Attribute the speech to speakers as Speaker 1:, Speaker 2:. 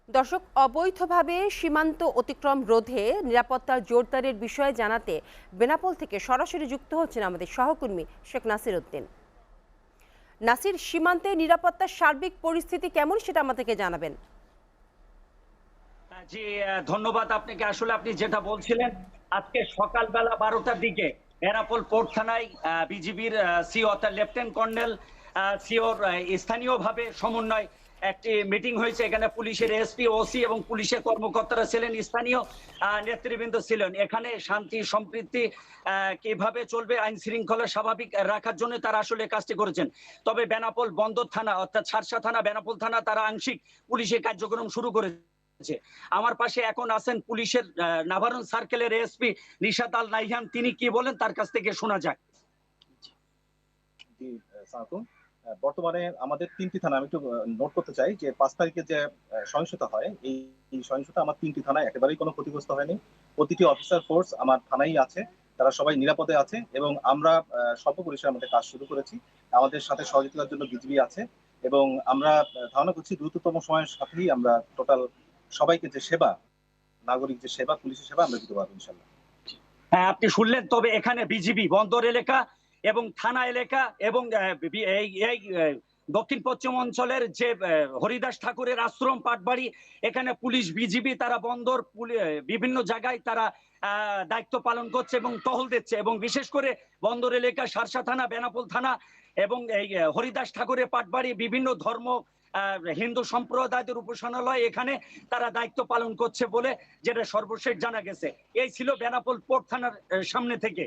Speaker 1: দর্শক, অবৈধভাবে সীমান্ত অতিক্রম রোধে নিরাপত্তার জোরদারের বিষয়ে জানাতে বেনাপোল থেকে সরাসরি যুক্ত হচ্ছেন আমাদের সহকর্মী শেখ নাসির উদ্দিন। নাসির, সীমান্তে নিরাপত্তার সার্বিক পরিস্থিতি কেমন সেটা আমাদেরকে জানাবেন।
Speaker 2: জি, ধন্যবাদ আপনাকে। আসলে আপনি যেটা বলছিলেন, আজকে সকালবেলা 12টার দিকে বেনাপোল পোর্ট থানায় বিজিবির সিও অর্থাৎ লেফটেন্যান্ট কর্নেল সিওর স্থানীয়ভাবে সমন্বয় একটি মিটিং হয়েছে। এখানে পুলিশের এসপি, ওসি এবং পুলিশের কর্মকর্তারা ছিলেন, স্থানীয় নেতৃবৃন্দ ছিলেন। এখানে শান্তি সম্প্রীতি কিভাবে চলবে, আইন শৃঙ্খলা স্বাভাবিক রাখার জন্য তারা আসলে কাজটি করেছেন। তবে বেনাপোল বন্দর থানা অর্থাৎ শার্শা থানা, বেনাপোল থানা তারা আংশিক পুলিশের কার্যক্রম শুরু করেছে। আমার পাশে এখন আছেন পুলিশের নাভারন সার্কেলের এসপি নিশাত আল নাইহান। তিনি কি বলেন তার কাছ থেকে শোনা যাক।
Speaker 3: জি, সালাতুন। বর্তমানে আমাদের ৩টি থানা, আমি একটু নোট করতে চাই যে ৫ তারিখে যে সহিংসতা হয়, এই সহিংসতা আমার ৩টি থানায় একেবারেই কোনো ক্ষতিগ্রস্ত হয়নি। প্রতিটি অফিসার ফোর্স আমার থানায় আছে, তারা সবাই নিরাপদে আছে এবং আমরা স্বল্প পরিসরের মধ্যে কাজ শুরু করেছি। আমাদের সাথে সহযোগিতার জন্য বিজিবি আছে এবং আমরা ধারণা করছি দ্রুততম সময়ের সাথেই আমরা টোটাল সবাইকে যে সেবা, নাগরিক যে সেবা, পুলিশের সেবা আমরা দিতে পারবো ইনশাল্লাহ।
Speaker 2: হ্যাঁ, আপনি শুনলেন। তবে এখানে বিজিবি বন্দর এলাকা এবং থানা এলাকা এবং এই দক্ষিণ পশ্চিম অঞ্চলের যে হরিদাস ঠাকুরের আশ্রম পাটবাড়ি, এখানে পুলিশ বিজিবি তারা বন্দর বিভিন্ন জায়গায় তারা দায়িত্ব পালন করছে এবং টহল দিচ্ছে। এবং বিশেষ করে বন্দর এলাকা, শার্শা থানা, বেনাপোল থানা এবং এই হরিদাস ঠাকুরের পাটবাড়ি, বিভিন্ন ধর্ম হিন্দু সম্প্রদায়দের উপাসনালয়, এখানে তারা দায়িত্ব পালন করছে বলে যেটা সর্বশেষ জানা গেছে। এই ছিল বেনাপোল পোর্ট থানার সামনে থেকে।